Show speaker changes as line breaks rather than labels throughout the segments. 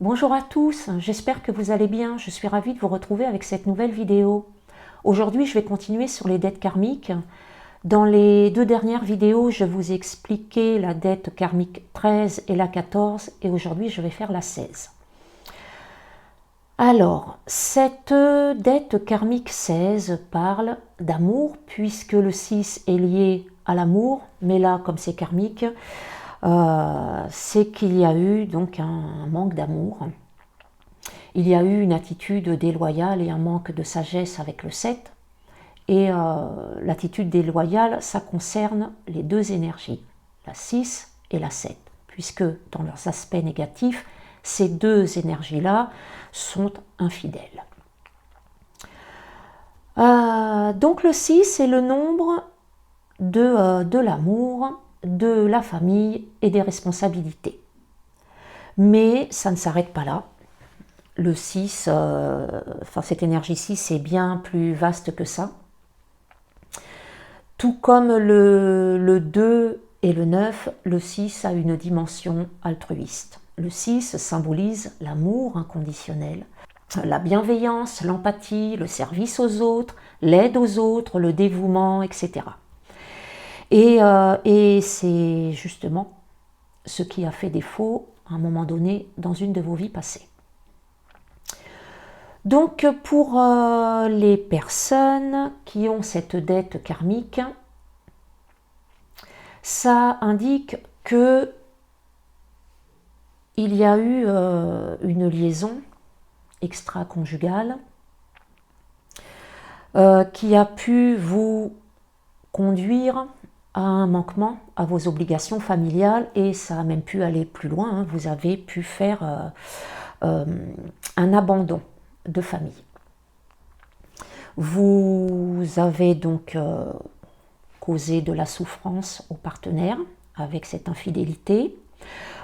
Bonjour à tous, j'espère que vous allez bien. Je suis ravie de vous retrouver avec cette nouvelle vidéo. Aujourd'hui, je vais continuer sur les dettes karmiques. Dans les deux dernières vidéos, je vous ai expliqué la dette karmique 13 et la 14 et aujourd'hui, je vais faire la 16. Alors, cette dette karmique 16 parle d'amour puisque le 6 est lié à l'amour, mais là, comme c'est karmique, c'est qu'il y a eu donc un manque d'amour. Il y a eu une attitude déloyale et un manque de sagesse avec le 7. Et l'attitude déloyale, ça concerne les deux énergies, la 6 et la 7, puisque dans leurs aspects négatifs, ces deux énergies-là sont infidèles. Donc le 6 est le nombre de l'amour, de la famille et des responsabilités. Mais ça ne s'arrête pas là. Le 6, cette énergie 6 est bien plus vaste que ça. Tout comme le 2 et le 9, le 6 a une dimension altruiste. Le 6 symbolise l'amour inconditionnel, la bienveillance, l'empathie, le service aux autres, l'aide aux autres, le dévouement, etc. Et c'est justement ce qui a fait défaut à un moment donné dans une de vos vies passées. Donc pour les personnes qui ont cette dette karmique, ça indique que il y a eu une liaison extra-conjugale qui a pu vous conduire à un manquement à vos obligations familiales et ça a même pu aller plus loin, hein. Vous avez pu faire un abandon de famille. Vous avez donc causé de la souffrance au partenaire avec cette infidélité.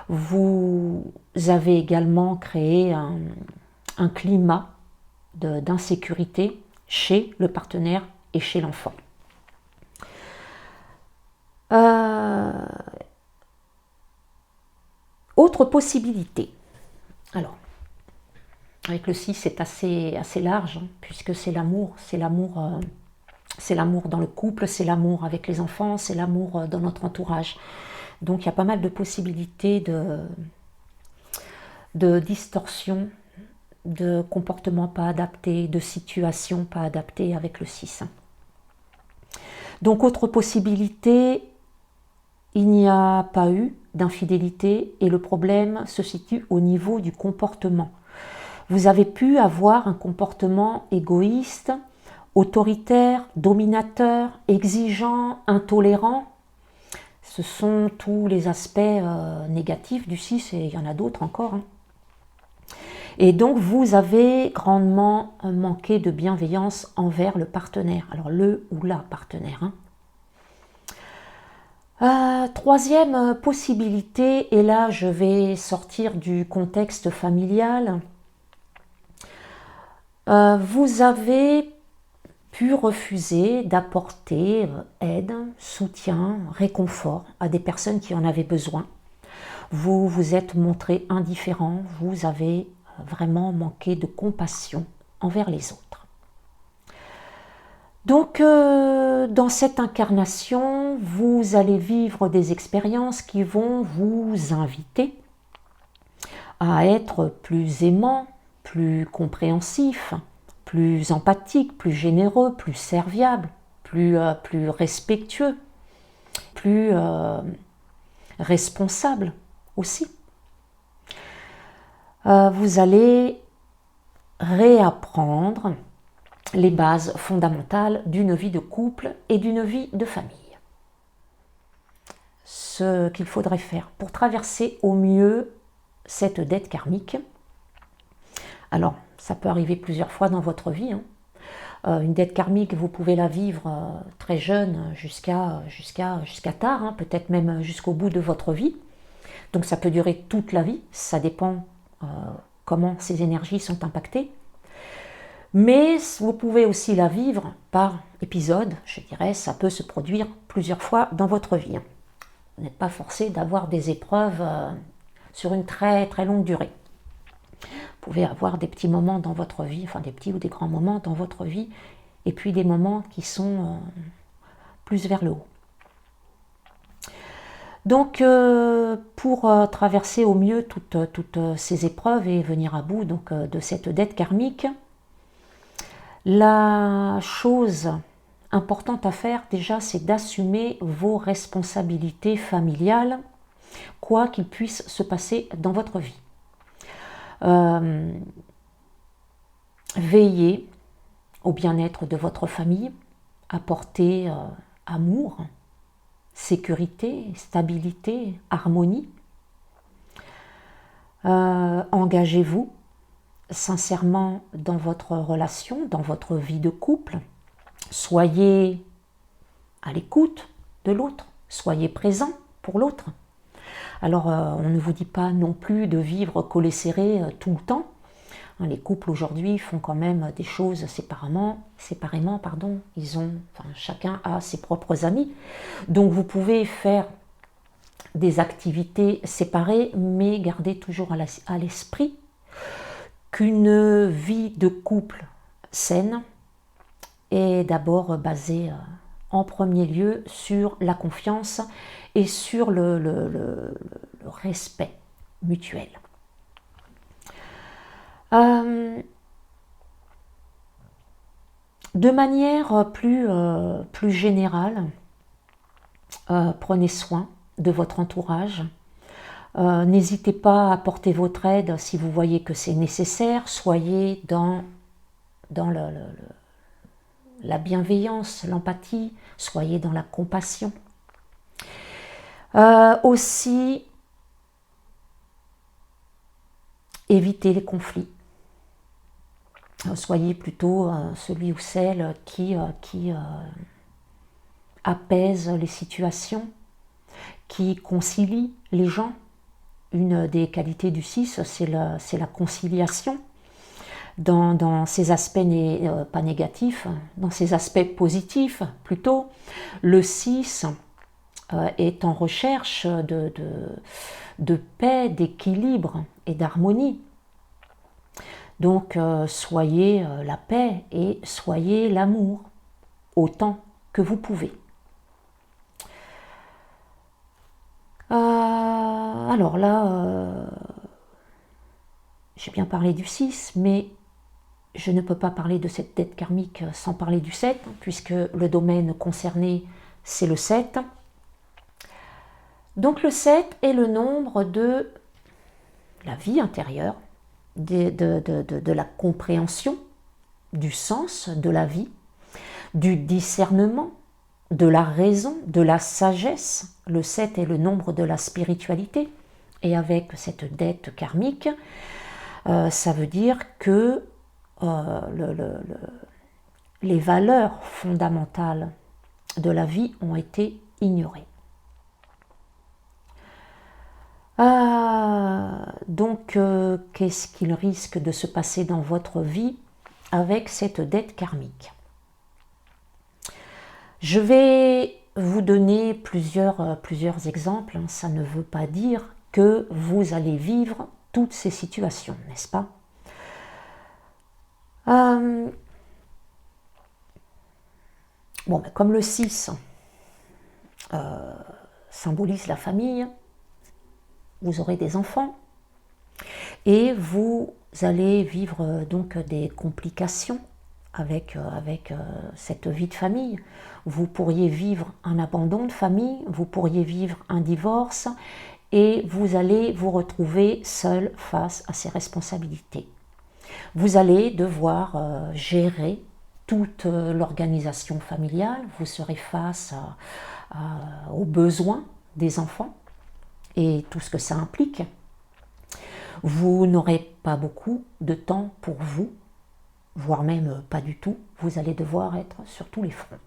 Vous avez également créé un climat d'insécurité chez le partenaire et chez l'enfant. Autre possibilité. Alors, avec le 6, c'est assez large, hein, puisque c'est l'amour. C'est l'amour dans le couple, c'est l'amour avec les enfants, c'est l'amour dans notre entourage. Donc il y a pas mal de possibilités de distorsion, de comportements pas adaptés, de situations pas adaptées avec le 6. Donc autre possibilité, il n'y a pas eu d'infidélité et le problème se situe au niveau du comportement. Vous avez pu avoir un comportement égoïste, autoritaire, dominateur, exigeant, intolérant. Ce sont tous les aspects négatifs du 6 et il y en a d'autres encore. Hein. Et donc vous avez grandement manqué de bienveillance envers le partenaire. Alors le ou la partenaire. Hein. Troisième possibilité, et là je vais sortir du contexte familial. Vous avez pu refuser d'apporter aide, soutien, réconfort à des personnes qui en avaient besoin. Vous vous êtes montré indifférent, vous avez vraiment manqué de compassion envers les autres. Donc, dans cette incarnation, vous allez vivre des expériences qui vont vous inviter à être plus aimant, plus compréhensif, plus empathique, plus généreux, plus serviable, plus respectueux, plus responsable aussi. Vous allez réapprendre les bases fondamentales d'une vie de couple et d'une vie de famille. Ce qu'il faudrait faire pour traverser au mieux cette dette karmique. Alors, ça peut arriver plusieurs fois dans votre vie. Hein. Une dette karmique, vous pouvez la vivre très jeune jusqu'à tard, hein, peut-être même jusqu'au bout de votre vie. Donc ça peut durer toute la vie, ça dépend comment ces énergies sont impactées. Mais vous pouvez aussi la vivre par épisode, je dirais, ça peut se produire plusieurs fois dans votre vie. Vous n'êtes pas forcé d'avoir des épreuves sur une très très longue durée. pouvez avoir des petits moments dans votre vie, enfin des petits ou des grands moments dans votre vie, et puis des moments qui sont plus vers le haut. Donc, pour traverser au mieux toutes ces épreuves et venir à bout donc, de cette dette karmique, la chose importante à faire déjà, c'est d'assumer vos responsabilités familiales, quoi qu'il puisse se passer dans votre vie. Veillez au bien-être de votre famille, apportez amour, sécurité, stabilité, harmonie. Engagez-vous sincèrement dans votre relation, dans votre vie de couple. Soyez à l'écoute de l'autre, soyez présent pour l'autre. Alors, on ne vous dit pas non plus de vivre collé serré tout le temps. Les couples aujourd'hui font quand même des choses séparément, chacun a ses propres amis. Donc, vous pouvez faire des activités séparées, mais gardez toujours à l'esprit qu'une vie de couple saine est d'abord basée en premier lieu sur la confiance et sur le respect mutuel. De manière plus générale, prenez soin de votre entourage. N'hésitez pas à apporter votre aide si vous voyez que c'est nécessaire. Soyez dans la bienveillance, l'empathie, soyez dans la compassion. Aussi, évitez les conflits. Soyez plutôt celui ou celle qui apaise les situations, qui concilie les gens. Une des qualités du 6, c'est la conciliation. Dans ses aspects pas négatifs, dans ses aspects positifs plutôt, le 6 est en recherche de paix, d'équilibre et d'harmonie. Donc soyez la paix et soyez l'amour autant que vous pouvez. Alors là, j'ai bien parlé du 6, mais je ne peux pas parler de cette dette karmique sans parler du 7, puisque le domaine concerné, c'est le 7. Donc le 7 est le nombre de la vie intérieure, de la compréhension, du sens de la vie, du discernement, de la raison, de la sagesse. Le 7 est le nombre de la spiritualité. Et avec cette dette karmique, ça veut dire que les valeurs fondamentales de la vie ont été ignorées. Donc, qu'est-ce qu'il risque de se passer dans votre vie avec cette dette karmique? Je vais vous donner plusieurs exemples. Ça ne veut pas dire que vous allez vivre toutes ces situations, n'est-ce pas? Bon, comme le 6 symbolise la famille, vous aurez des enfants et vous allez vivre donc des complications avec cette vie de famille. Vous pourriez vivre un abandon de famille, vous pourriez vivre un divorce et vous allez vous retrouver seul face à ces responsabilités. Vous allez devoir gérer toute l'organisation familiale, vous serez face aux besoins des enfants et tout ce que ça implique. Vous n'aurez pas beaucoup de temps pour vous, voire même pas du tout. Vous allez devoir être sur tous les fronts.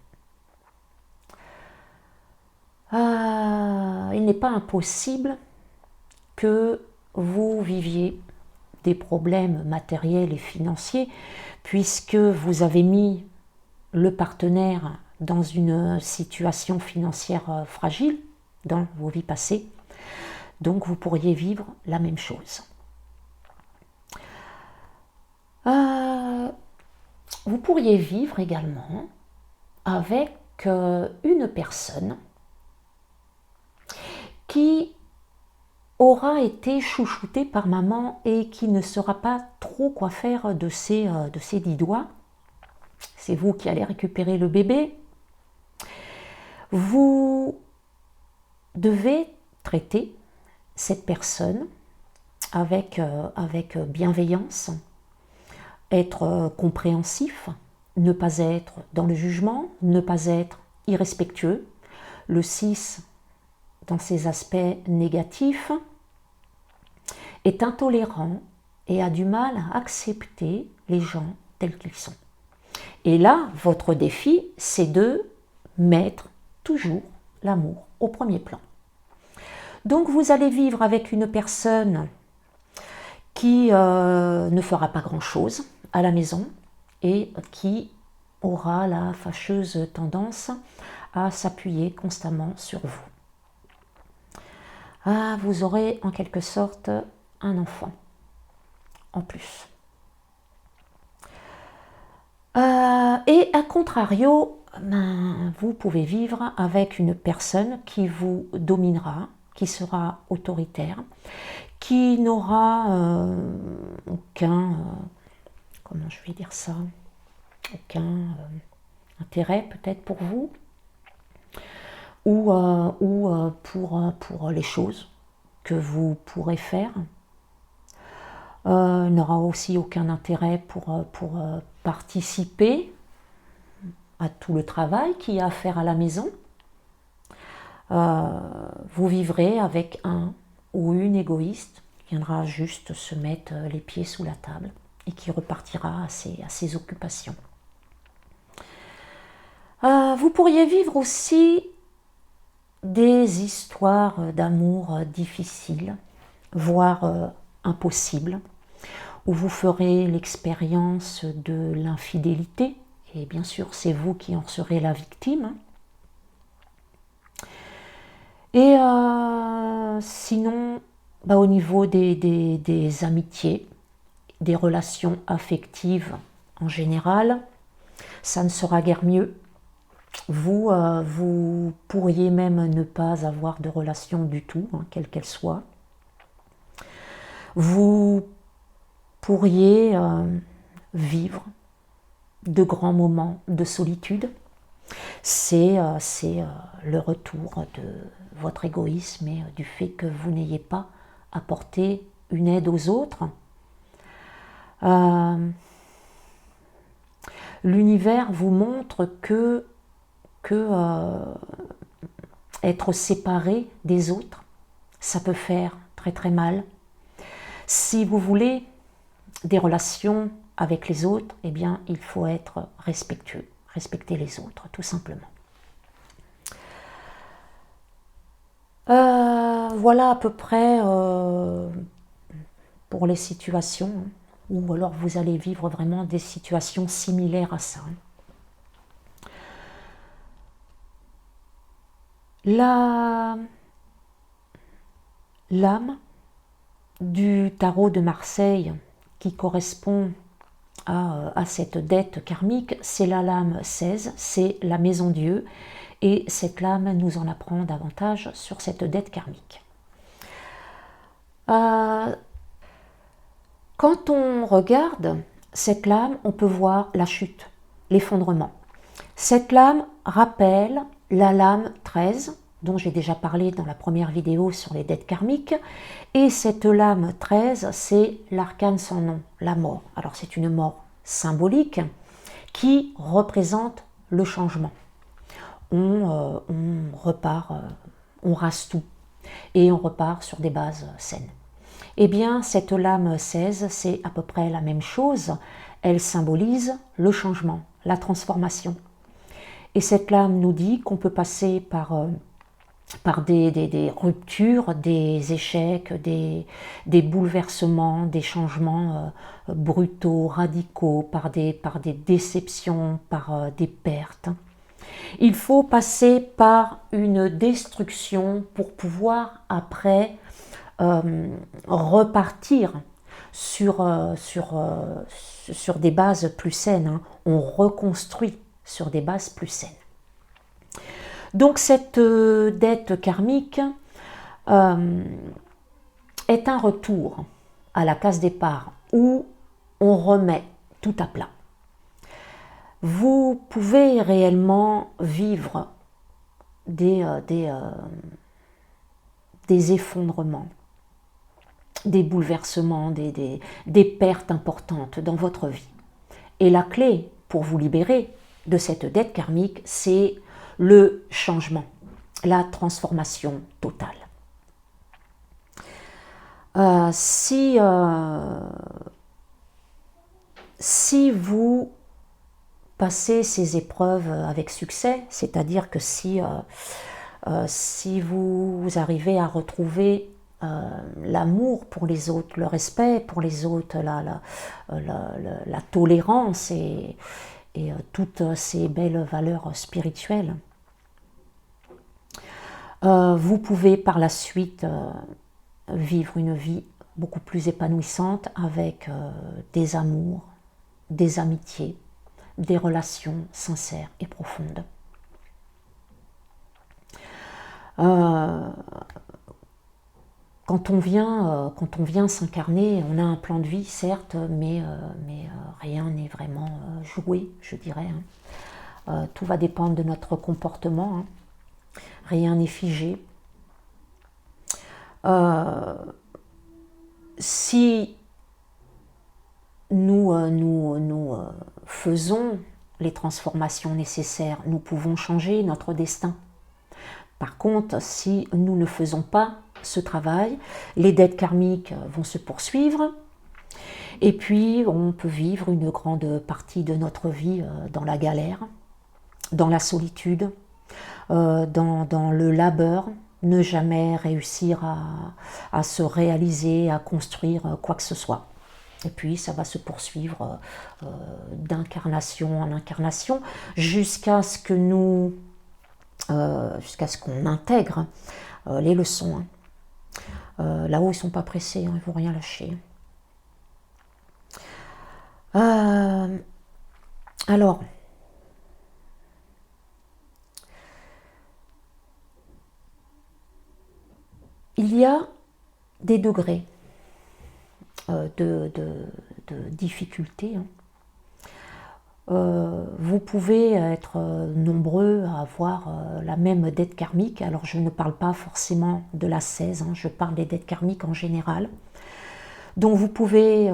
Il n'est pas impossible que vous viviez des problèmes matériels et financiers puisque vous avez mis le partenaire dans une situation financière fragile dans vos vies passées. Donc vous pourriez vivre la même chose. vous pourriez vivre également avec une personne qui aura été chouchoutée par maman et qui ne saura pas trop quoi faire de ses 10 doigts. C'est vous qui allez récupérer le bébé. Vous devez traiter cette personne avec bienveillance, être compréhensif, ne pas être dans le jugement, ne pas être irrespectueux. Le 6, dans ses aspects négatifs, est intolérant et a du mal à accepter les gens tels qu'ils sont. Et là, votre défi, c'est de mettre toujours l'amour au premier plan. Donc vous allez vivre avec une personne qui ne fera pas grand-chose à la maison et qui aura la fâcheuse tendance à s'appuyer constamment sur vous. Ah, vous aurez en quelque sorte un enfant en plus. Et à contrario, vous pouvez vivre avec une personne qui vous dominera, qui sera autoritaire, qui n'aura aucun, comment je vais dire ça, aucun intérêt peut-être pour vous, ou pour les choses que vous pourrez faire. N'aura aussi aucun intérêt pour participer à tout le travail qu'il y a à faire à la maison. Vous vivrez avec un ou une égoïste qui viendra juste se mettre les pieds sous la table et qui repartira à ses occupations. Vous pourriez vivre aussi des histoires d'amour difficiles, voire impossibles, où vous ferez l'expérience de l'infidélité, et bien sûr c'est vous qui en serez la victime. Et sinon, au niveau des amitiés, des relations affectives en général, ça ne sera guère mieux. Vous pourriez même ne pas avoir de relation du tout, quelle qu'elle soit. Vous pourriez vivre de grands moments de solitude. C'est le retour de votre égoïsme et du fait que vous n'ayez pas apporté une aide aux autres. L'univers vous montre que être séparé des autres, ça peut faire très très mal. Si vous voulez des relations avec les autres, eh bien, il faut être respectueux, respecter les autres, tout simplement. Voilà à peu près pour les situations, ou alors vous allez vivre vraiment des situations similaires à ça. L'âme du tarot de Marseille qui correspond à cette dette karmique, c'est la lame 16, c'est la maison Dieu, et cette lame nous en apprend davantage sur cette dette karmique. Quand on regarde cette lame, on peut voir la chute, l'effondrement. Cette lame rappelle la lame 13, dont j'ai déjà parlé dans la première vidéo sur les dettes karmiques, et cette lame 13, c'est l'arcane sans nom, la mort. Alors c'est une mort symbolique qui représente le changement. On repart, on rase tout, et on repart sur des bases saines. Eh bien, cette lame 16, c'est à peu près la même chose. Elle symbolise le changement, la transformation. Et cette lame nous dit qu'on peut passer par des ruptures, des échecs, des bouleversements, des changements brutaux, radicaux, par des déceptions, par des pertes. Il faut passer par une destruction pour pouvoir après repartir sur des bases plus saines, hein. On reconstruit sur des bases plus saines. Donc cette dette karmique est un retour à la case départ où on remet tout à plat. Vous pouvez réellement vivre des effondrements, des bouleversements, des pertes importantes dans votre vie. Et la clé pour vous libérer de cette dette karmique, c'est le changement, la transformation totale. Si vous passez ces épreuves avec succès, c'est-à-dire que si vous arrivez à retrouver l'amour pour les autres, le respect pour les autres, la tolérance et toutes ces belles valeurs spirituelles, vous pouvez par la suite vivre une vie beaucoup plus épanouissante avec des amours, des amitiés, des relations sincères et profondes. Quand on vient s'incarner, on a un plan de vie, certes, mais rien n'est vraiment joué, je dirais. Hein. Tout va dépendre de notre comportement. Hein. Rien n'est figé. Si nous faisons les transformations nécessaires, nous pouvons changer notre destin. Par contre, si nous ne faisons pas ce travail, les dettes karmiques vont se poursuivre et puis on peut vivre une grande partie de notre vie dans la galère, dans la solitude, dans le labeur, ne jamais réussir à se réaliser, à construire quoi que ce soit. Et puis ça va se poursuivre d'incarnation en incarnation jusqu'à ce qu'on intègre les leçons. Hein. Là-haut, ils ne sont pas pressés, hein, ils ne vont rien lâcher. Alors, il y a des degrés de difficulté. Hein. Vous pouvez être nombreux à avoir la même dette karmique. Alors je ne parle pas forcément de la 16, hein, je parle des dettes karmiques en général. Donc vous pouvez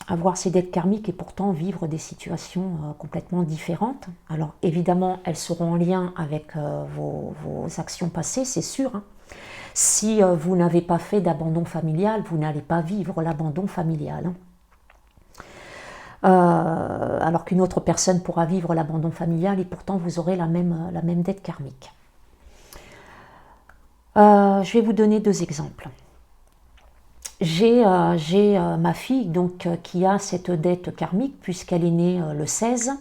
avoir ces dettes karmiques et pourtant vivre des situations complètement différentes. Alors évidemment, elles seront en lien avec vos actions passées, c'est sûr. Hein. Si vous n'avez pas fait d'abandon familial, vous n'allez pas vivre l'abandon familial. Hein. Alors qu'une autre personne pourra vivre l'abandon familial et pourtant vous aurez la même dette karmique. Je vais vous donner 2 exemples. J'ai ma fille donc, qui a cette dette karmique puisqu'elle est née le 16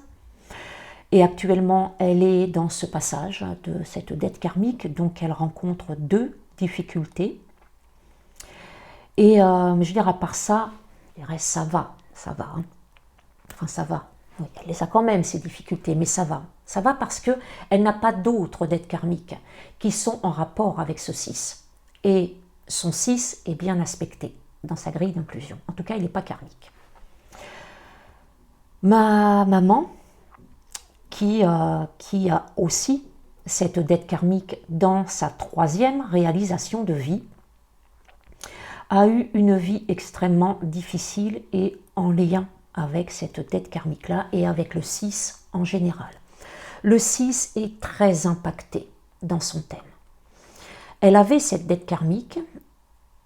et actuellement elle est dans ce passage de cette dette karmique, donc elle rencontre 2 difficultés. Et je veux dire, à part ça, je dirais, ça va. Hein. Enfin, ça va. Oui, elle les a quand même, ces difficultés, mais ça va. Ça va parce qu'elle n'a pas d'autres dettes karmiques qui sont en rapport avec ce 6. Et son 6 est bien aspecté dans sa grille d'inclusion. En tout cas, il n'est pas karmique. Ma maman, qui a aussi cette dette karmique dans sa 3e réalisation de vie, a eu une vie extrêmement difficile et en lien avec cette dette karmique-là et avec le 6 en général. Le 6 est très impacté dans son thème. Elle avait cette dette karmique,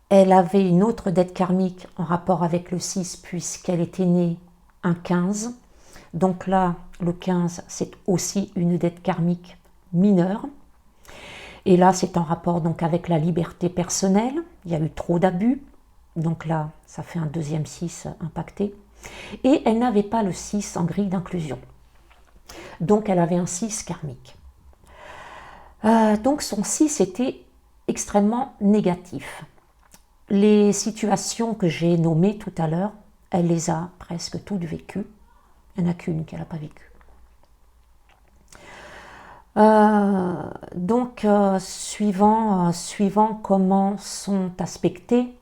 elle avait une autre dette karmique en rapport avec le 6 puisqu'elle était née un 15. Donc là, le 15, c'est aussi une dette karmique mineure. Et là, c'est en rapport donc avec la liberté personnelle. Il y a eu trop d'abus. Donc là, ça fait un 2e 6 impacté. Et elle n'avait pas le 6 en grille d'inclusion. Donc elle avait un 6 karmique. Donc son 6 était extrêmement négatif. les situations que j'ai nommées tout à l'heure, elle les a presque toutes vécues. Il n'y en a qu'une qu'elle n'a pas vécue. Suivant comment sont aspectées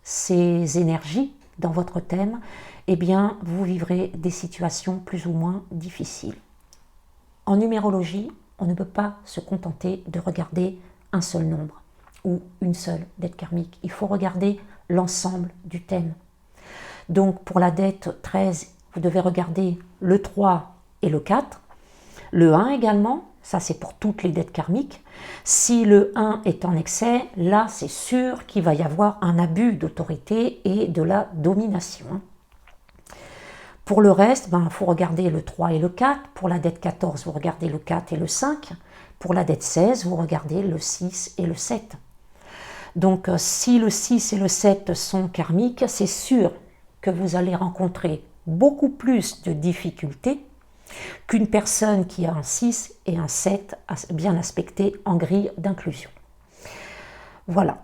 ces énergies dans votre thème, eh bien, vous vivrez des situations plus ou moins difficiles. En numérologie, on ne peut pas se contenter de regarder un seul nombre ou une seule dette karmique. Il faut regarder l'ensemble du thème. Donc, pour la dette 13, vous devez regarder le 3 et le 4. Le 1 également, ça c'est pour toutes les dettes karmiques. Si le 1 est en excès, là c'est sûr qu'il va y avoir un abus d'autorité et de la domination. Pour le reste, il faut regarder le 3 et le 4. Pour la dette 14, vous regardez le 4 et le 5. Pour la dette 16, vous regardez le 6 et le 7. Donc si le 6 et le 7 sont karmiques, c'est sûr que vous allez rencontrer beaucoup plus de difficultés qu'une personne qui a un 6 et un 7 bien aspectés en grille d'inclusion. Voilà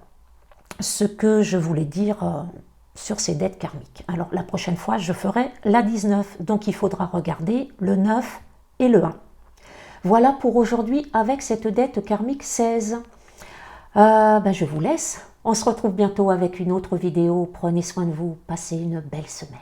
ce que je voulais dire sur ces dettes karmiques. Alors la prochaine fois, je ferai la 19, donc il faudra regarder le 9 et le 1. Voilà pour aujourd'hui avec cette dette karmique 16. Je vous laisse. On se retrouve bientôt avec une autre vidéo. Prenez soin de vous. Passez une belle semaine.